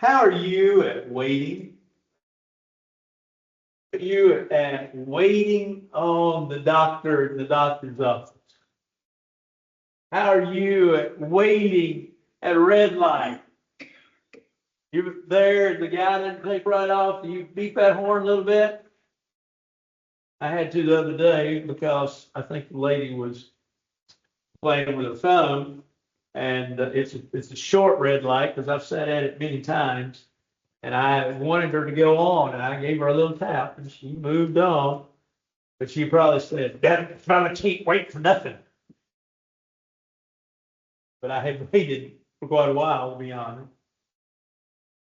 How are you at waiting? You at waiting on the doctor in the doctor's office? How are you at waiting at a red light? You're there, the guy didn't take right off. You beat that horn a little bit. I had to the other day because I think the lady was playing with her phone, and it's a short red light because I've sat at it many times, and I wanted her to go on, and I gave her a little tap, and she moved on, but she probably said, "That fella can't wait for nothing." But I had waited for quite a while, to be honest.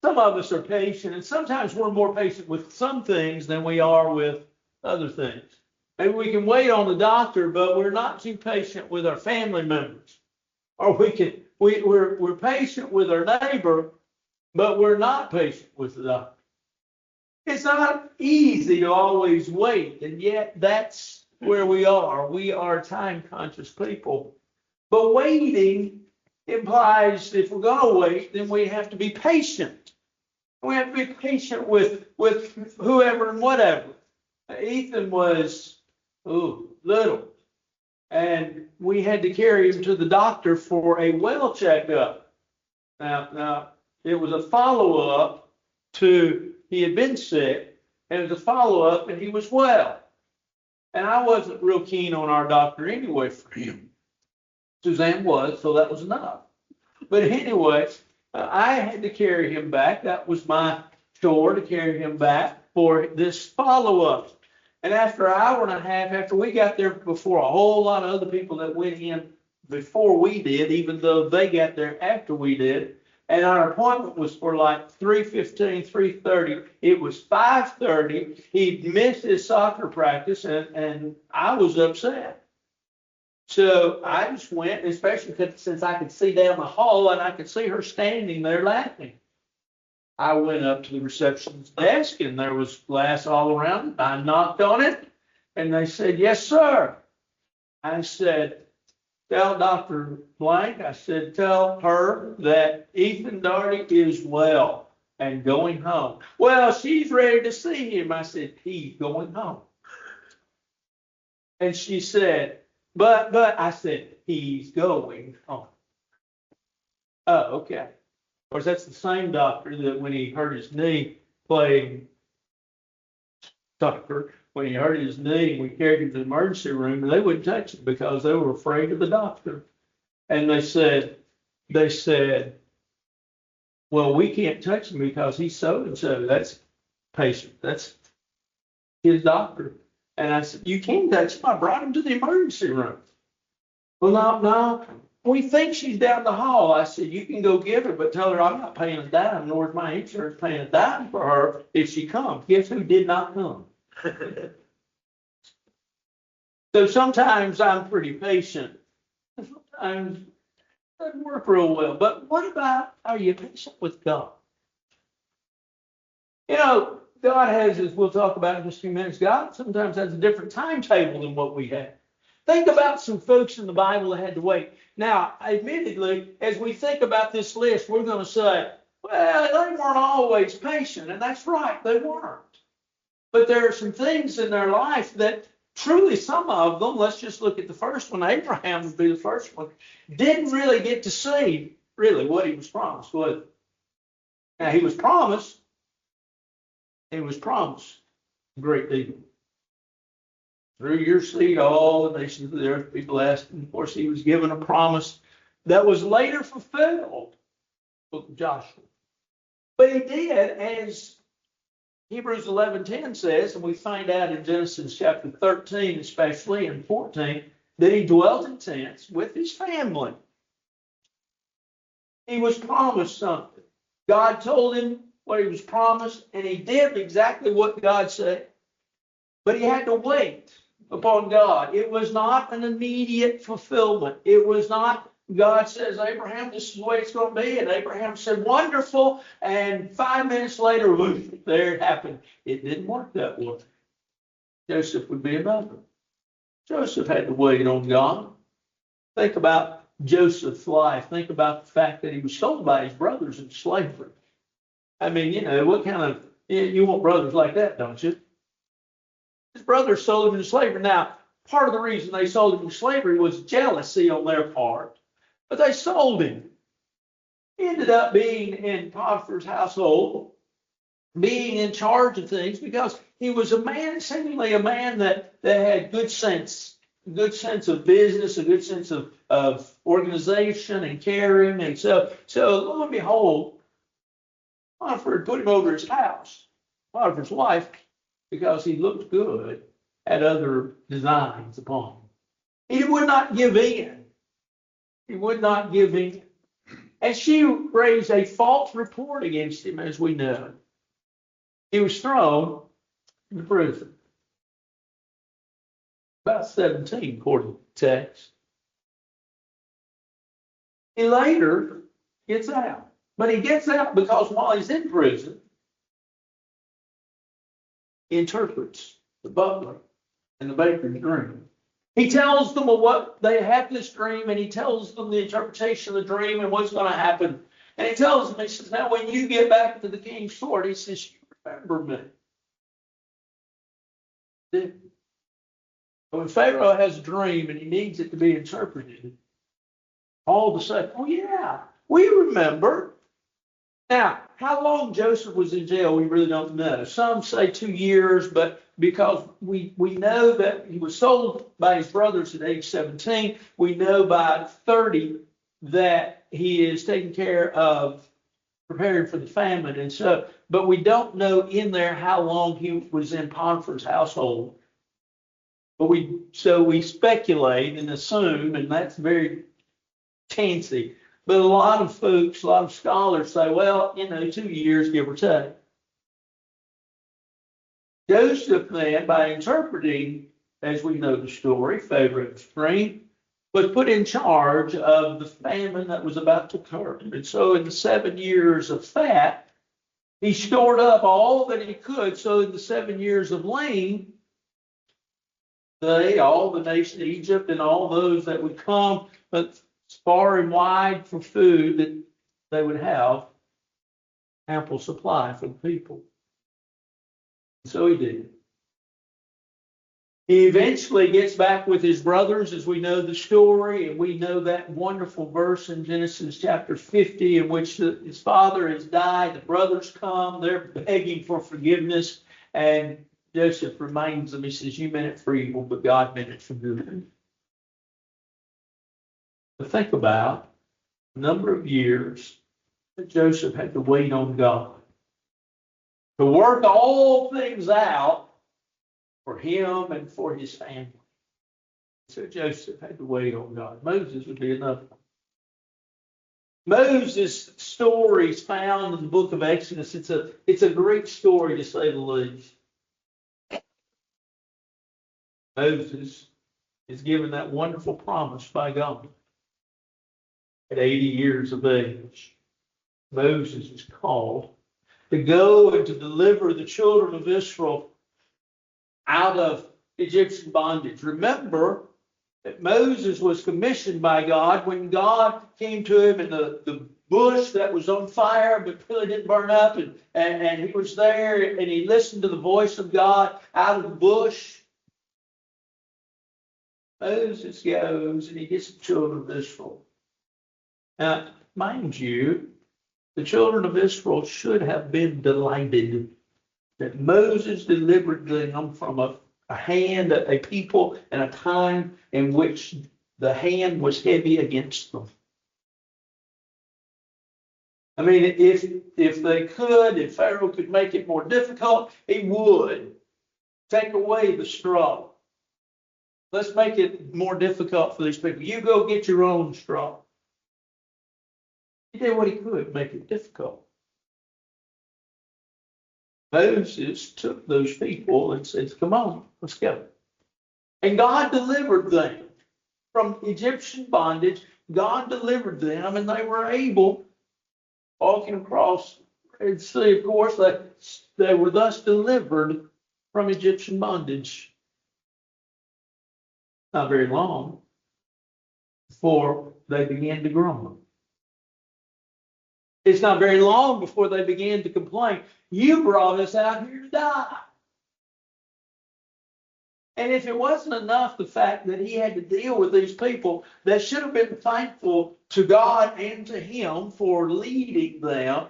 Some of us are patient, and sometimes we're more patient with some things than we are with other things. Maybe we can wait on the doctor, but we're not too patient with our family members. Or we're patient with our neighbor, but we're not patient with the doctor. It's not easy to always wait, and yet that's where we are. We are time conscious people. But waiting implies if we're going to wait, then we have to be patient. We have to be patient with whoever and whatever. Ethan was little, and we had to carry him to the doctor for a well checkup. Now it was a follow-up to he had been sick, and it was a follow-up, and he was well. And I wasn't real keen on our doctor anyway for him. Suzanne was, so that was enough. But anyway, I had to carry him back. That was my chore, to carry him back for this follow-up. And after an hour and a half, after we got there before a whole lot of other people that went in before we did, even though they got there after we did, and our appointment was for like 3:15, 3:30. It was 5:30. He'd missed his soccer practice, and I was upset. So I just went, especially since I could see down the hall and I could see her standing there laughing. I went up to the receptionist desk, and there was glass all around it. I knocked on it, and they said, "Yes, sir." I said, "Tell Dr. Blank," I said, "tell her that Ethan Darty is well and going home." "Well, she's ready to see him." I said, "He's going home." And she said, but I said, "He's going home." "Oh, okay." Of course, that's the same doctor that when he hurt his knee playing soccer, when he hurt his knee, we carried him to the emergency room, and they wouldn't touch him because they were afraid of the doctor. And they said, "Well, we can't touch him because he's so-and-so. That's patient. That's his doctor." And I said, "You can't touch him. I brought him to the emergency room." "Well, no. We think she's down the hall." I said, "You can go get her, but tell her I'm not paying a dime, nor is my insurance paying a dime for her if she comes." Guess who did not come? So sometimes I'm pretty patient. Sometimes it doesn't work real well. But what about, are you patient with God? You know, God has, as we'll talk about in just a few minutes, God sometimes has a different timetable than what we have. Think about some folks in the Bible that had to wait. Now, admittedly, as we think about this list, we're going to say, well, they weren't always patient, and that's right, they weren't. But there are some things in their life that truly, some of them, let's just look at the first one, Abraham would be the first one, didn't really get to see really what he was promised, was it? Now, he was promised a great deal. "Through your seed, all the nations of the earth be blessed." And of course, he was given a promise that was later fulfilled, book of Joshua. But he did, as Hebrews 11:10 says, and we find out in Genesis chapter 13, especially, and 14, that he dwelt in tents with his family. He was promised something. God told him what he was promised, and he did exactly what God said. But he had to wait upon God. It was not an immediate fulfillment. It was not, God says, "Abraham, this is the way it's going to be." And Abraham said, "Wonderful." And 5 minutes later, whoosh, there it happened. It didn't work that way. Joseph would be another. Joseph had to wait on God. Think about Joseph's life. Think about the fact that he was sold by his brothers into slavery. I mean, what kind of, you want brothers like that, don't you? His brothers sold him into slavery. Now, part of the reason they sold him into slavery was jealousy on their part, but they sold him. He ended up being in Potiphar's household, being in charge of things because he was a man, seemingly a man that had good sense, a good sense of business, a good sense of organization and caring. And so lo and behold, Potiphar put him over his house, Potiphar's wife, because he looked good, had other designs upon him. He would not give in. He would not give in. And she raised a false report against him, as we know. He was thrown in prison. About 17, according to the text. He later gets out. But he gets out because while he's in prison, he interprets the butler and the baker's dream. He tells them what they have this dream, and he tells them the interpretation of the dream and what's going to happen. And he tells them, he says, now when you get back to the king's court, he says, you remember me. When Pharaoh has a dream and he needs it to be interpreted, all of a sudden, oh yeah, we remember. Now, how long Joseph was in jail, we really don't know. Some say 2 years, but because we know that he was sold by his brothers at age 17, we know by 30 that he is taking care of preparing for the famine. And so, but we don't know in there how long he was in Potiphar's household. But we speculate and assume, and that's very chancy. But a lot of folks, a lot of scholars say, well, 2 years, give or take. Joseph then, by interpreting, as we know the story, Pharaoh's dream, was put in charge of the famine that was about to occur. And so in the 7 years of fat, he stored up all that he could. So in the 7 years of lean, all the nation of Egypt and all those that would come, but far and wide for food, that they would have ample supply for the people. So he did. He eventually gets back with his brothers, as we know the story, and we know that wonderful verse in Genesis chapter 50 in which his father has died. The brothers come, they're begging for forgiveness, and Joseph reminds them, he says, you meant it for evil, but God meant it for good. But think about the number of years that Joseph had to wait on God to work all things out for him and for his family. So Joseph had to wait on God. Moses would be another one. Moses' story is found in the book of Exodus. It's a great story, to say the least. Moses is given that wonderful promise by God. At 80 years of age, Moses is called to go and to deliver the children of Israel out of Egyptian bondage. Remember that Moses was commissioned by God when God came to him in the bush that was on fire but really didn't burn up, and he was there and he listened to the voice of God out of the bush. Moses goes and he gets the children of Israel. Now, mind you, the children of Israel should have been delighted that Moses delivered them from a hand, a people, and a time in which the hand was heavy against them. I mean, if they could, if Pharaoh could make it more difficult, he would take away the straw. Let's make it more difficult for these people. You go get your own straw. He did what he could, make it difficult. Moses took those people and said, come on, let's go. And God delivered them from Egyptian bondage. God delivered them, and they were able, walking across the Red Sea, of course, they were thus delivered from Egyptian bondage. Not very long before they began to grumble. It's not very long before they began to complain. You brought us out here to die. And if it wasn't enough, the fact that he had to deal with these people that should have been thankful to God and to him for leading them,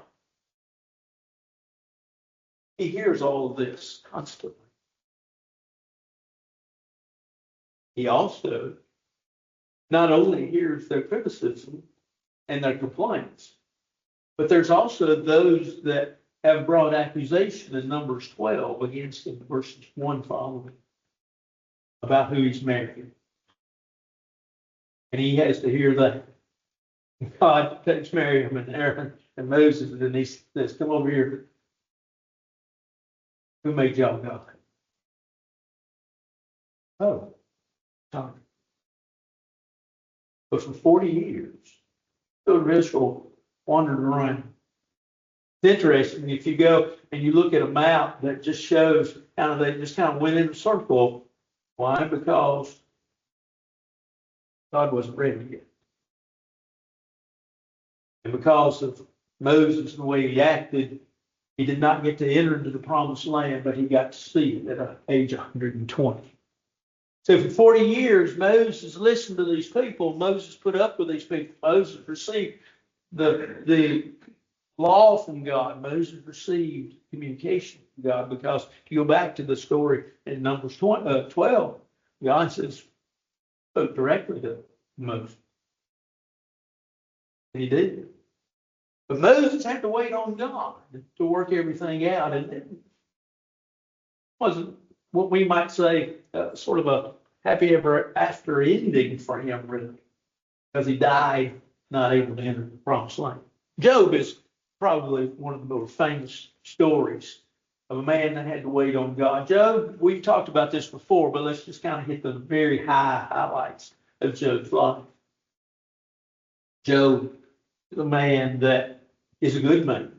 he hears all of this constantly. He also not only hears their criticism and their complaints, but there's also those that have brought accusation in Numbers 12 against him, verses 1 following, about who he's married. And he has to hear that. God takes Miriam and Aaron and Moses, and he says, come over here. Who made y'all God? Oh, sorry. But for 40 years, children of Israel wandered around. It's interesting, if you go and you look at a map that just shows they just kind of went in a circle. Why? Because God wasn't ready yet. And because of Moses and the way he acted, he did not get to enter into the promised land, but he got to see it at age 120. So for 40 years, Moses listened to these people. Moses put up with these people. Moses received the law from God. Moses received communication from God, because if you go back to the story in Numbers 12, God says, spoke directly to Moses. And he did. But Moses had to wait on God to work everything out. And it wasn't what we might say sort of a happy ever after ending for him, really, because he died not able to enter the promised land. Job is probably one of the most famous stories of a man that had to wait on God. Job, we've talked about this before, but let's just kind of hit the very highlights of Job's life. Job is a man that is a good man.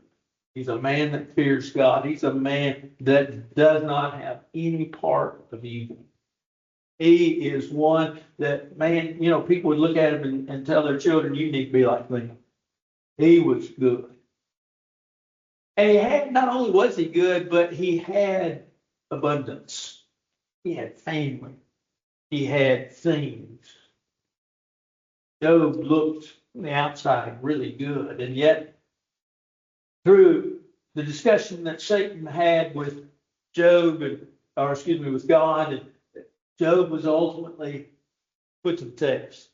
He's a man that fears God. He's a man that does not have any part of evil. He is one that, man, people would look at him and tell their children, you need to be like them. He was good. And he had, not only was he good, but he had abundance. He had family. He had things. Job looked on the outside really good. And yet, through the discussion that Satan had with Job, with God, and Job was ultimately put to the test.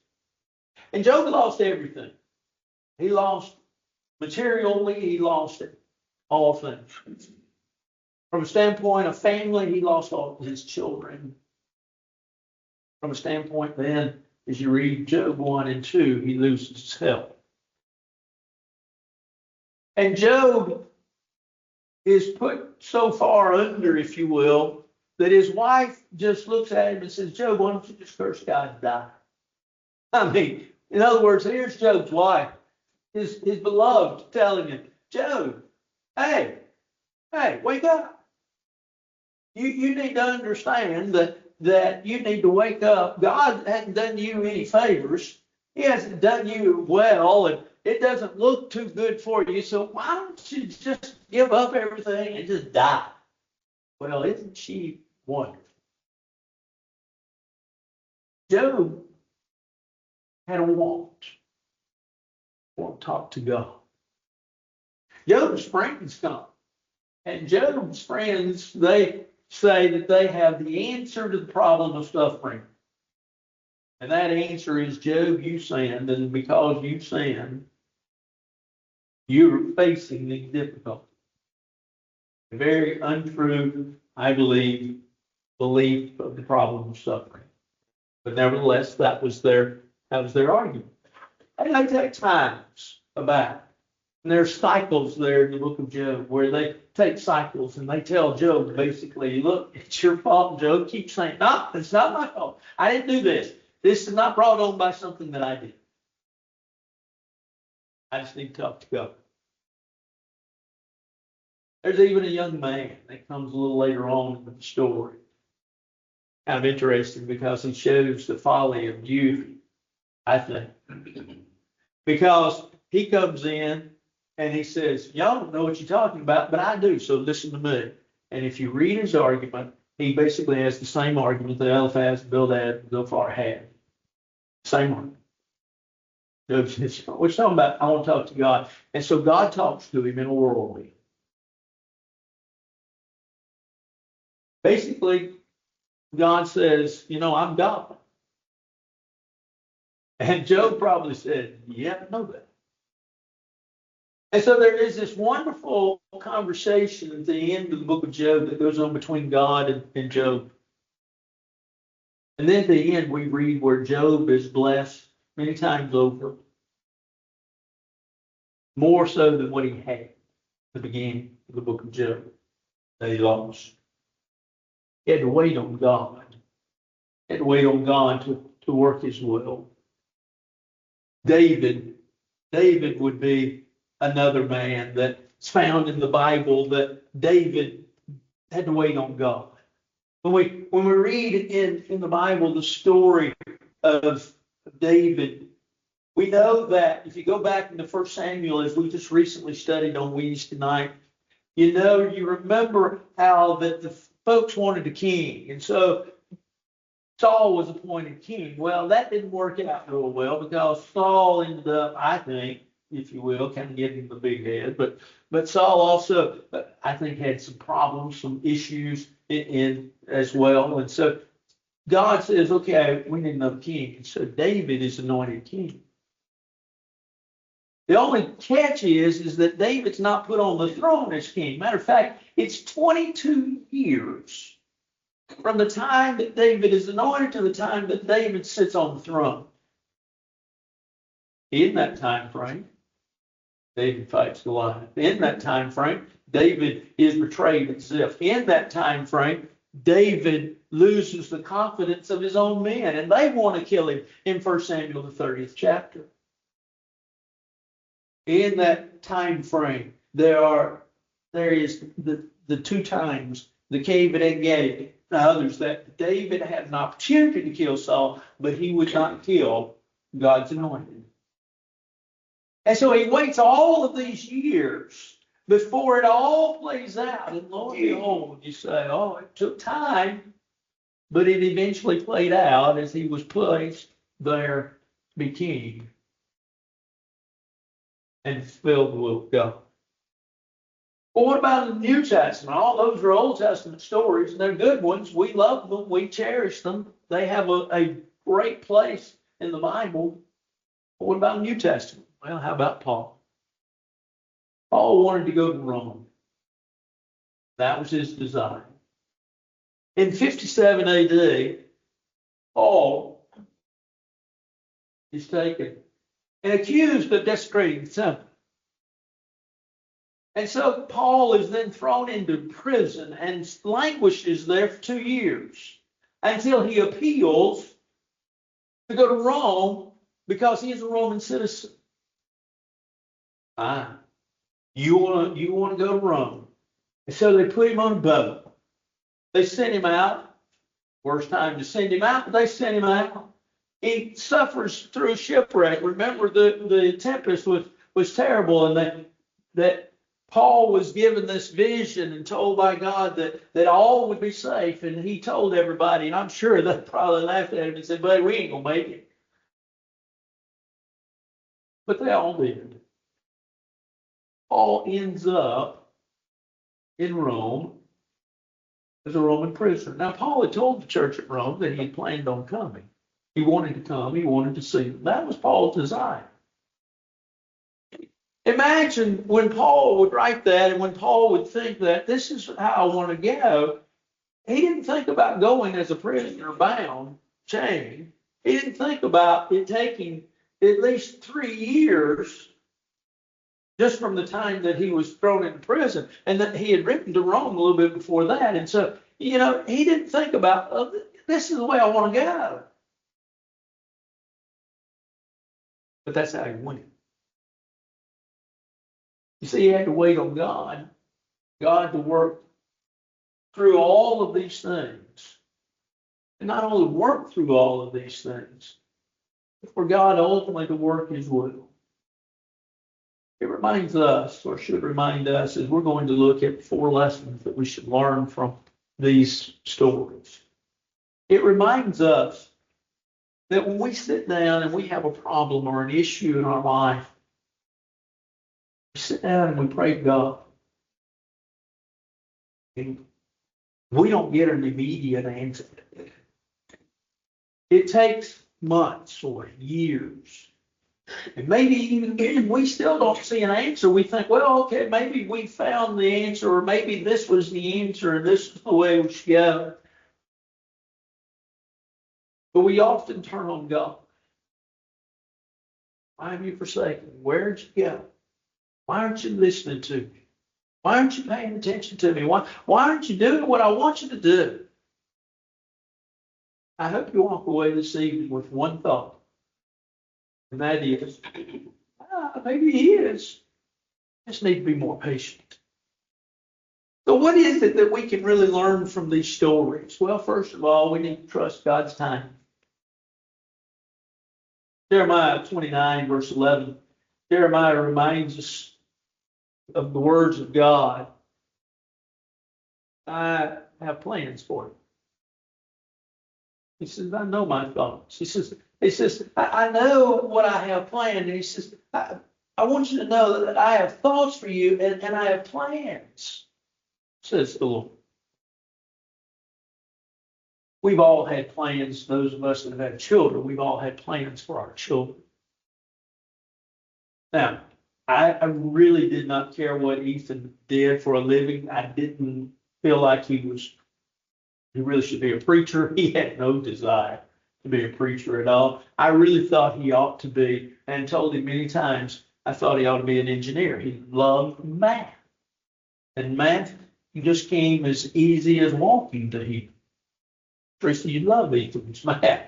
And Job lost everything. He lost materially, he lost all things. From a standpoint of family, he lost all his children. From a standpoint then, as you read Job 1 and 2, he loses his health. And Job is put so far under, if you will, that his wife just looks at him and says, Job, why don't you just curse God and die? I mean, in other words, here's Job's wife, his beloved, telling him, Job, hey, wake up. You need to understand that you need to wake up. God hasn't done you any favors. He hasn't done you well, and it doesn't look too good for you. So why don't you just give up everything and just die? Well, isn't she wonderful? Job had a want to talk to God. Job's friends come. And Job's friends, they say that they have the answer to the problem of suffering. And that answer is, Job, you sinned, and because you sinned, you're facing these difficulties. A very untrue, I believe of the problem of suffering. But nevertheless, that was their argument. And they take times about it. And there's cycles there in the book of Job where they take cycles and they tell Job basically, look, it's your fault. Job keeps saying, no, it's not my fault. I didn't do this. This is not brought on by something that I did. I just need to talk to God. There's even a young man that comes a little later on in the story. Kind of interesting because he shows the folly of youth, I think. Because he comes in And he says, y'all don't know what you're talking about, but I do, so listen to me. And if you read his argument, he basically has the same argument that Eliphaz and Bildad and Zophar had. Same argument. Job says, we're talking about, I want to talk to God. And so God talks to him in a whirlwind. Basically, God says, I'm God. And Job probably said, yeah, I know that. And so there is this wonderful conversation at the end of the book of Job that goes on between God and Job. And then at the end, we read where Job is blessed many times over, more so than what he had at the beginning of the book of Job that he lost. He had to wait on God. He had to wait on God to work his will. David would be another man that's found in the Bible that David had to wait on God. When we read in the Bible the story of David, we know that if you go back into 1 Samuel, as we just recently studied on Wednesday night, you remember how that the folks wanted a king. And so Saul was appointed king. Well, that didn't work out real well because Saul ended up, I think, if you will, kind of getting the big head. But Saul also, I think, had some problems, some issues in as well. And so God says, okay, we need another king. And so David is anointed king. The only catch is that David's not put on the throne as king. Matter of fact, it's 22 years from the time that David is anointed to the time that David sits on the throne. In that time frame, David fights Goliath. In that time frame, David is betrayed at Ziph. In that time frame, David loses the confidence of his own men, and they want to kill him in 1 Samuel, the 30th chapter. In that time frame, there is the two times, the cave at En-Gedi, and others, that David had an opportunity to kill Saul, but he would not kill God's anointed. And so he waits all of these years before it all plays out. And lo and behold, you say, oh, it took time, but it eventually played out as he was placed there to be king and filled with God. Well, what about the New Testament? All those are Old Testament stories, and they're good ones. We love them. We cherish them. They have a great place in the Bible. But what about the New Testament? Well, how about Paul? Paul wanted to go to Rome. That was his desire. In 57 AD, Paul is taken and accused of desecrating the temple. And so Paul is then thrown into prison and languishes there for 2 years until he appeals to go to Rome because he is a Roman citizen. You want to go to Rome. And so they put him on a boat. They sent him out. Worst time to send him out, but they sent him out. He suffers through shipwreck. Remember, the tempest was terrible, and that Paul was given this vision and told by God that all would be safe, and he told everybody, and I'm sure they probably laughed at him and said, buddy, we ain't going to make it. But they all did. Paul ends up in Rome as a Roman prisoner. Now, Paul had told the church at Rome that he had planned on coming. He wanted to come. He wanted to see them. That was Paul's desire. Imagine when Paul would write that and when Paul would think that this is how I want to go. He didn't think about going as a prisoner bound, chained. He didn't think about it taking at least 3 years just from the time that he was thrown into prison, and that he had written to Rome a little bit before that. And so, he didn't think about, oh, this is the way I want to go. But that's how he went. You see, he had to wait on God to work through all of these things. And not only work through all of these things, but for God ultimately to work his will. it reminds us, or should remind us, as we're going to look at 4 lessons that we should learn from these stories. It reminds us that when we sit down and we have a problem or an issue in our life, we sit down and we pray to God. And we don't get an immediate answer. It takes months or years. And maybe even we still don't see an answer. We think, well, okay, maybe we found the answer, or maybe this was the answer and this is the way we should go. But we often turn on God. Why have you forsaken me? Where'd you go? Why aren't you listening to me? Why aren't you paying attention to me? Why aren't you doing what I want you to do? I hope you walk away this evening with one thought. And that is, maybe he is. Just need to be more patient. So what is it that we can really learn from these stories? Well, first of all, we need to trust God's time. Jeremiah 29, verse 11. Jeremiah reminds us of the words of God. I have plans for you. He says, I know my thoughts. He says, I know what I have planned. And he says, I want you to know that I have thoughts for you and I have plans, says the Lord. We've all had plans, those of us that have had children, we've all had plans for our children. Now, I really did not care what Ethan did for a living. I didn't feel like he really should be a preacher. He had no desire to be a preacher at all. I really thought he ought to be, and told him many times, I thought he ought to be an engineer. He loved math. And math just came as easy as walking to him. Teresa, you love Ethan's math.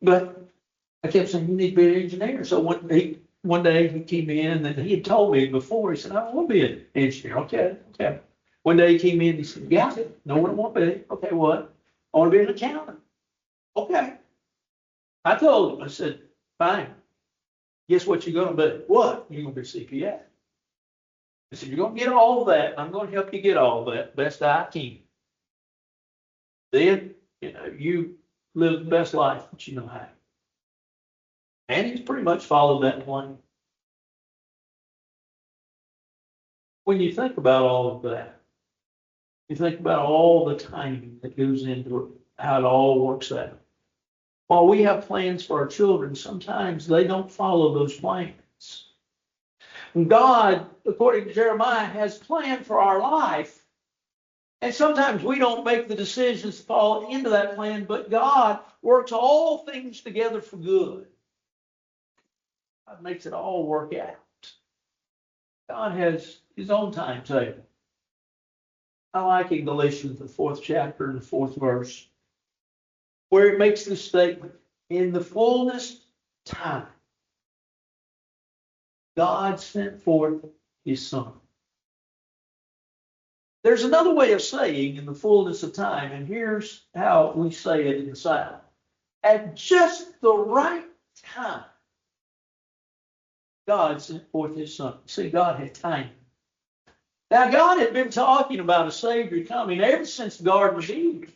But I kept saying, you need to be an engineer. So one day he came in, and he had told me before, he said, I want to be an engineer. Okay. One day he came in and he said, got it. Know what I want to be. Okay, what? I want to be an accountant. Okay. I told him, I said, fine. Guess what you're going to be? What? You're going to be CPA. I said, you're going to get all of that. I'm going to help you get all of that best I can. Then, you live the best life that you know how. And he's pretty much followed that plan. When you think about all of that, you think about all the timing that goes into it, how it all works out. While we have plans for our children, sometimes they don't follow those plans. God, according to Jeremiah, has planned for our life. And sometimes we don't make the decisions to fall into that plan, but God works all things together for good. God makes it all work out. God has his own timetable. I like in Galatians, the 4th chapter and the 4th verse, where it makes the statement, in the fullness time, God sent forth his Son. There's another way of saying in the fullness of time, and here's how we say it in the South. At just the right time, God sent forth his Son. See, God had time. Now, God had been talking about a Savior coming ever since the Garden of Eden.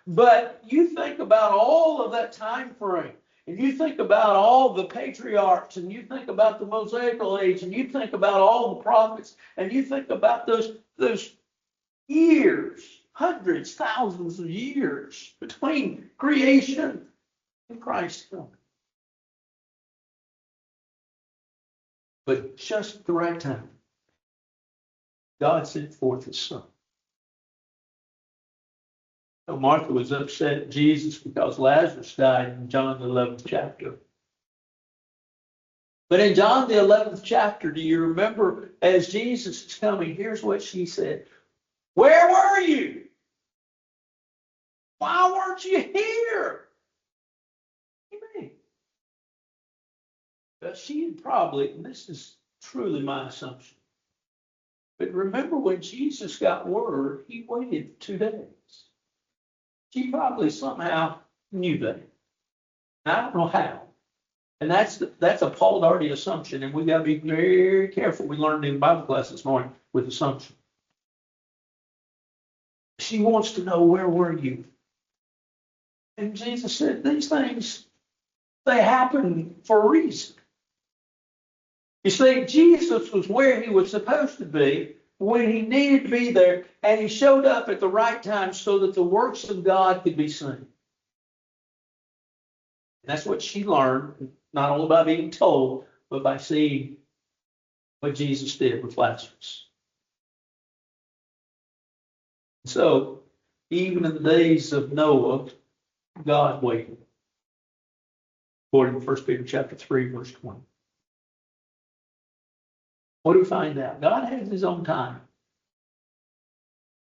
But you think about all of that time frame, and you think about all the patriarchs, and you think about the Mosaical age, and you think about all the prophets, and you think about those years, hundreds, thousands of years between creation and Christ's coming. But just at the right time, God sent forth his Son. So Martha was upset at Jesus because Lazarus died in John the 11th chapter. But in John the 11th chapter, do you remember as Jesus is coming, here's what she said. Where were you? Why weren't you here? What do you mean? Well, she had probably, and this is truly my assumption, but remember when Jesus got word, he waited 2 days. She probably somehow knew that. I don't know how, And that's a Paul Darty assumption, and we got to be very careful. We learned in Bible class this morning with assumption. She wants to know, where were you? And Jesus said, these things, they happen for a reason. You see, Jesus was where he was supposed to be when he needed to be there, and he showed up at the right time so that the works of God could be seen. That's what she learned, not only by being told, but by seeing what Jesus did with Lazarus. So, even in the days of Noah, God waited. According to 1 Peter chapter 3, verse 20. What do we find out? God has his own time.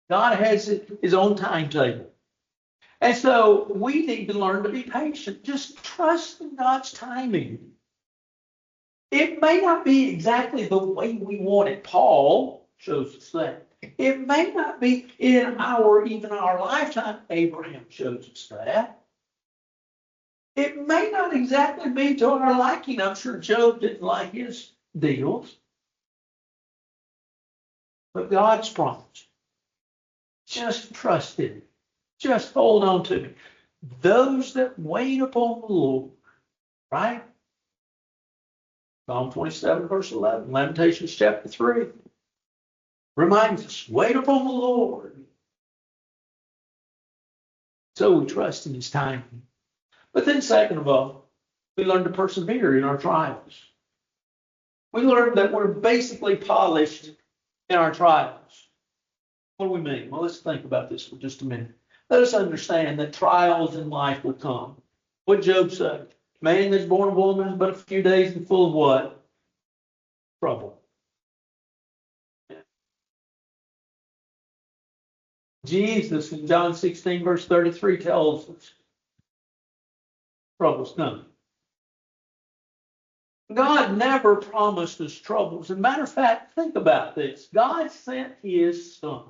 God has his own timetable. And so we need to learn to be patient. Just trust in God's timing. It may not be exactly the way we want it. Paul shows us that. It may not be in even our lifetime. Abraham shows us that. It may not exactly be to our liking. I'm sure Job didn't like his deals. But God's promise. Just trust in it. Just hold on to me. Those that wait upon the Lord, right? Psalm 27, verse 11, Lamentations chapter 3 reminds us, wait upon the Lord. So we trust in his timing. But then second of all, we learn to persevere in our trials. We learn that we're basically polished in our trials. What do we mean? Well, let's think about this for just a minute. Let us understand that trials in life will come. What Job said, man that's born of woman is but a few days and full of what? Trouble. Jesus in John 16, verse 33 tells us, troubles come. God never promised us troubles. As a matter of fact, think about this. God sent his son.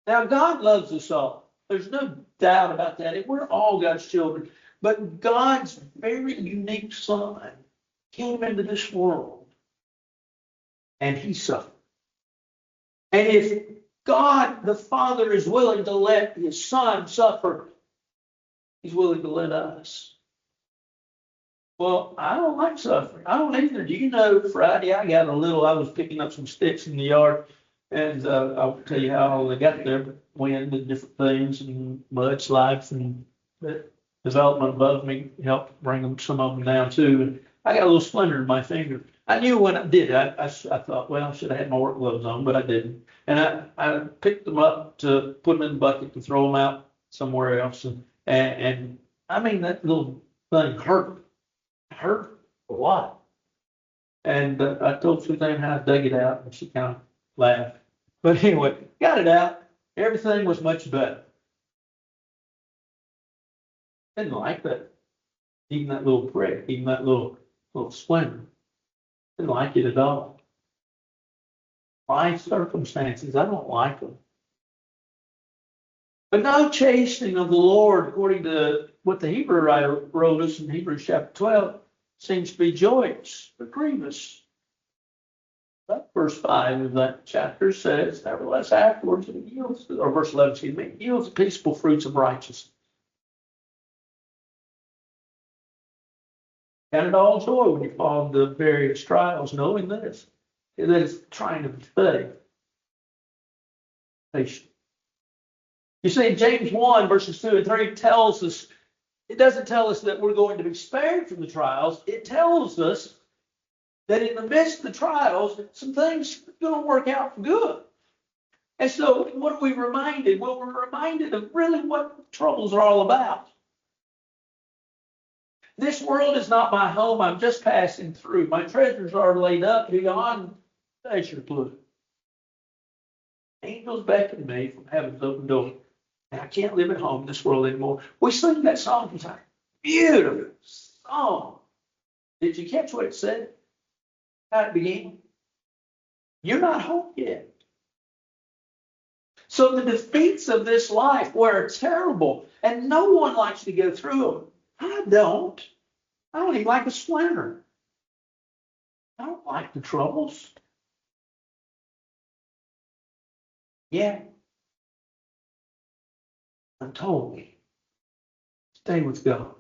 Now, God loves us all. There's no doubt about that. We're all God's children. But God's very unique son came into this world and he suffered. And if God, the Father, is willing to let his son suffer, he's willing to let us. Well, I don't like suffering. I don't either. Do you know, Friday I was picking up some sticks in the yard, and I'll tell you how they got there, but wind and different things and mudslides and the development above me helped bring some of them down too. And I got a little splinter in my finger. I knew when I did it, I thought, well, I should have had my work gloves on, but I didn't. And I picked them up to put them in the bucket to throw them out somewhere else. And I mean, that little thing hurt a lot. And I told Suzanne how I dug it out, and she kind of laughed. But anyway, got it out. Everything was much better. Didn't like that. Even that little prick, even that little splinter. Didn't like it at all. Life circumstances, I don't like them. But no chastening of the Lord, according to what the Hebrew writer wrote us in Hebrews chapter 12, seems to be joyous, but grievous. That verse 5 of that chapter says, nevertheless, afterwards it yields, or verse 11, excuse me, it yields the peaceful fruits of righteousness. Count it all joy when you fall into various trials, knowing this, that it's trying to be faith. Patient. You see, James 1, verses 2 and 3 tells us, it doesn't tell us that we're going to be spared from the trials. It tells us that in the midst of the trials, some things are going to work out for good. And so what are we reminded? Well, we're reminded of really what troubles are all about. This world is not my home. I'm just passing through. My treasures are laid up beyond measure blue. Angels beckon me from heaven's open door. And I can't live at home in this world anymore. We sing that song sometimes. Beautiful song. Did you catch what it said? How it began? You're not home yet. So the defeats of this life were terrible, and no one likes to go through them. I don't. I don't even like a splinter. I don't like the troubles. Yeah, I'm told me, stay with God.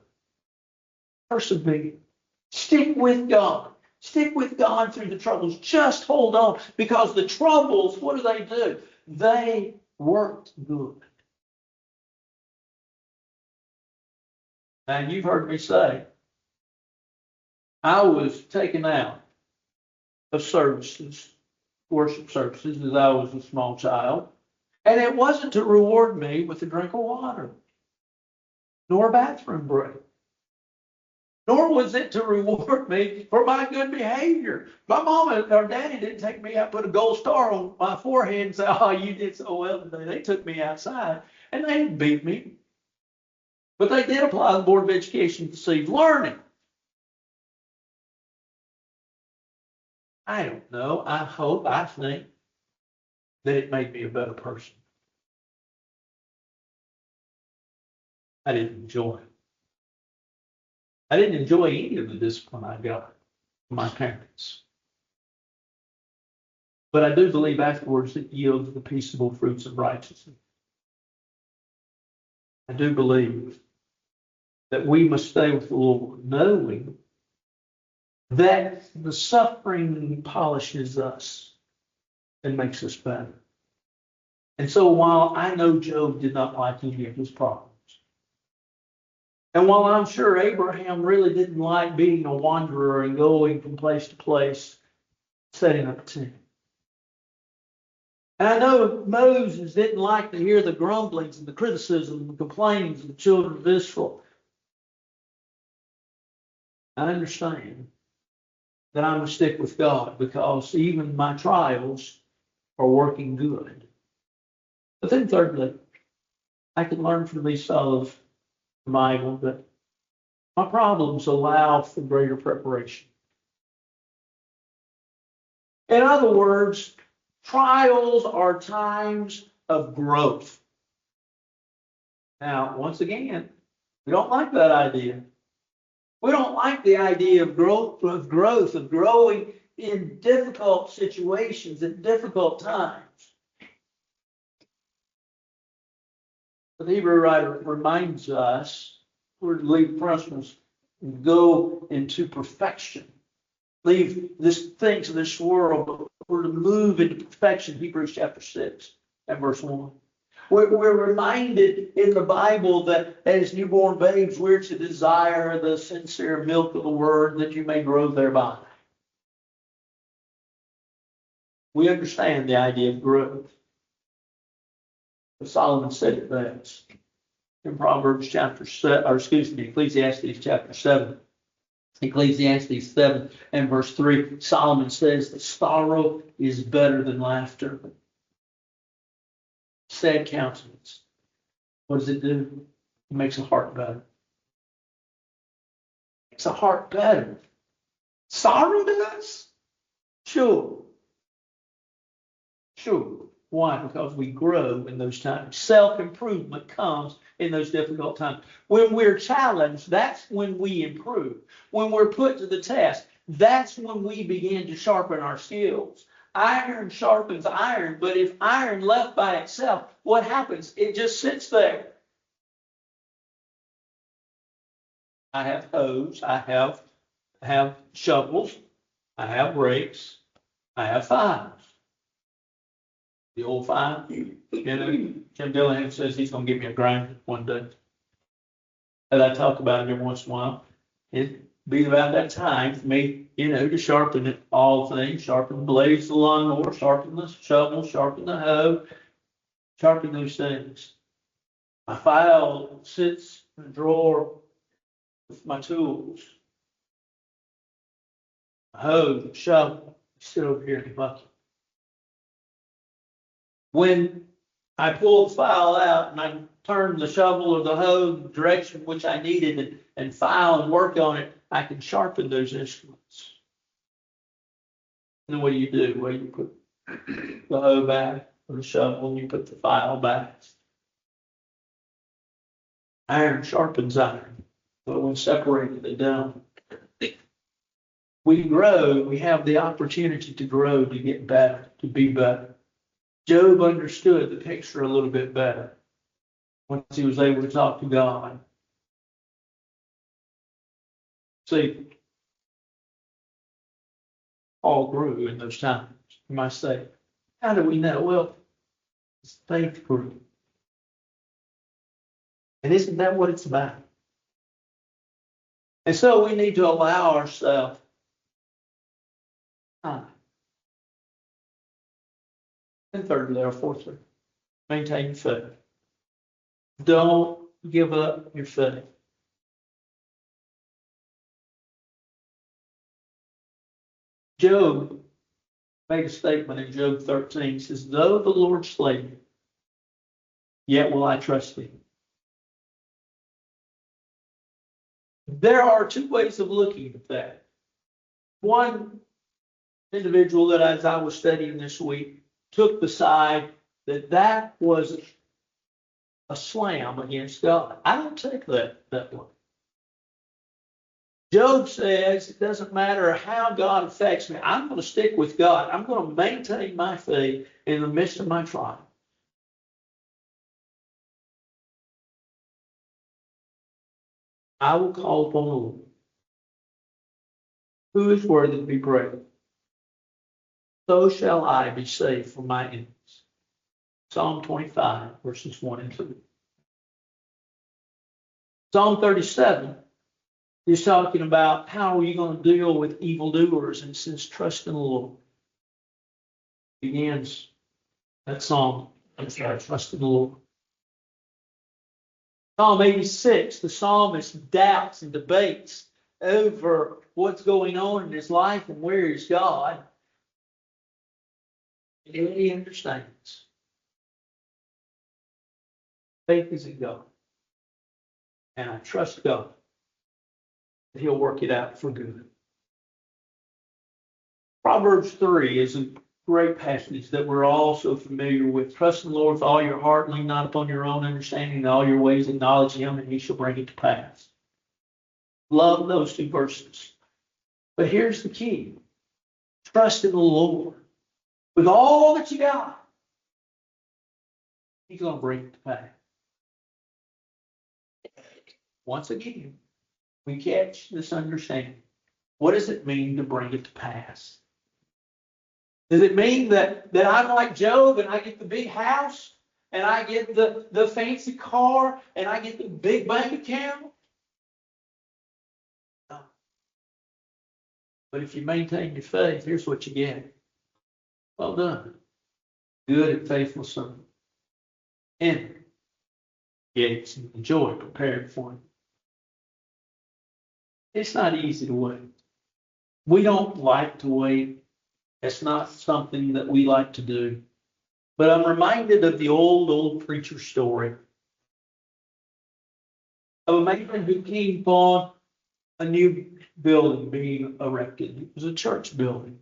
Persevere. Stick with God. Stick with God through the troubles. Just hold on, because the troubles, what do? They worked good. And you've heard me say, I was taken out of services, worship services, as I was a small child. And it wasn't to reward me with a drink of water, nor a bathroom break. Nor was it to reward me for my good behavior. My mom or daddy didn't take me out, put a gold star on my forehead and say, oh, you did so well today. They took me outside, and they didn't beat me. But they did apply the Board of Education to see learning. I don't know. I think that it made me a better person. I didn't enjoy it. I didn't enjoy any of the discipline I got from my parents. But I do believe afterwards it yields the peaceable fruits of righteousness. I do believe that we must stay with the Lord, knowing that the suffering polishes us and makes us better. And so while I know Job did not like any of his problems, and while I'm sure Abraham really didn't like being a wanderer and going from place to place, setting up a tent. And I know Moses didn't like to hear the grumblings and the criticism and the complainings of the children of Israel. I understand that I'm to stick with God, because even my trials are working good. But then thirdly, I can learn from these fellows the Bible that my problems allow for greater preparation. In other words, trials are times of growth. Now, once again, we don't like that idea. We don't like the idea of growth, of growing in difficult situations, at difficult times. The Hebrew writer reminds us we're to leave principles and go into perfection. Leave this things of this world, but we're to move into perfection. Hebrews chapter 6 and verse 1. We're reminded in the Bible that as newborn babes, we're to desire the sincere milk of the word, that you may grow thereby. We understand the idea of growth. But Solomon said it best in Proverbs chapter 7, or excuse me, Ecclesiastes chapter 7. Ecclesiastes 7 and verse 3, Solomon says that sorrow is better than laughter. Sad countenance. What does it do? It makes a heart better. It makes a heart better. Sorrow does? Sure. Sure. Why? Because we grow in those times. Self-improvement comes in those difficult times. When we're challenged, that's when we improve. When we're put to the test, that's when we begin to sharpen our skills. Iron sharpens iron, but if iron left by itself, what happens? It just sits there. I have hoes, I have shovels, I have rakes, I have files. The old file, Jim Dillon says he's going to give me a grinder one day. And I talk about it every once in a while. It'd be about that time for me, to sharpen it, all things, sharpen the blades of the lawnmower, sharpen the shovel, sharpen the hoe, sharpen those things. My file sits in a drawer with my tools. My hoe, the shovel, sit over here in the bucket. When I pull the file out and I turn the shovel or the hoe the direction which I needed and file and work on it, I can sharpen those instruments. And then what do? Well, you put the hoe back or the shovel and you put the file back. Iron sharpens iron. But when separated, they don't. we grow, we have the opportunity to grow, to get better, to be better. Job understood the picture a little bit better once he was able to talk to God. See, Paul grew in those times. You might say, how do we know? Well, his faith grew. And isn't that what it's about? And so we need to allow ourselves time. And thirdly, or fourthly, maintain your faith. Don't give up your faith. Job made a statement in Job 13. He says, though the Lord slay me, yet will I trust him. There are two ways of looking at that. One individual that, as I was studying this week, took the side that was a slam against God. I don't take that way. Job says it doesn't matter how God affects me. I'm going to stick with God. I'm going to maintain my faith in the midst of my trial. I will call upon the Lord, who is worthy to be praised. So shall I be saved from my enemies. Psalm 25, verses 1 and 2. Psalm 37 is talking about how are you going to deal with evildoers, and it says, trust in the Lord. Begins that psalm. Trust in the Lord. Psalm 86, the psalmist doubts and debates over what's going on in his life and where is God. And he understands. Faith is in God. And I trust God that he'll work it out for good. Proverbs 3 is a great passage that we're all so familiar with. Trust in the Lord with all your heart, lean not upon your own understanding, in all your ways acknowledge him, and he shall bring it to pass. Love those two verses. But here's the key. Trust in the Lord with all that you got. He's going to bring it to pass. Once again, we catch this understanding. What does it mean to bring it to pass? Does it mean that I'm like Job and I get the big house and I get the fancy car and I get the big bank account? No. But if you maintain your faith, here's what you get. Well done. Good and faithful servant. And gates and joy prepared for you. It's not easy to wait. We don't like to wait. It's not something that we like to do. But I'm reminded of the old preacher story of a man who came upon a new building being erected. It was a church building.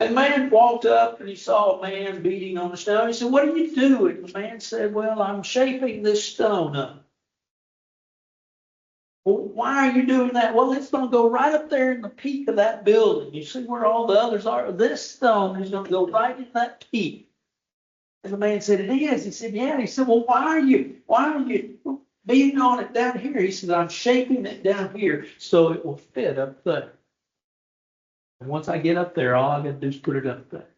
And the man walked up and he saw a man beating on the stone. He said, what are you doing? The man said, well, I'm shaping this stone up. Well, why are you doing that? Well, it's going to go right up there in the peak of that building. You see where all the others are? This stone is going to go right in that peak. And the man said, it is. He said, yeah. He said, well, why are you beating on it down here? He said, I'm shaping it down here so it will fit up there. And once I get up there, all I got to do is put it up there.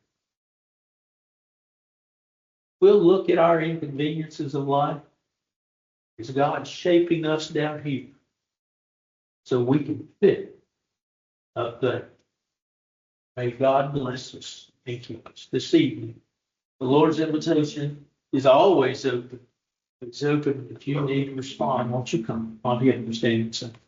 We'll look at our inconveniences of life. Is God shaping us down here so we can fit up there? May God bless us and keep us this evening. The Lord's invitation is always open. It's open if you need to respond. Won't you come? I'll be understanding something.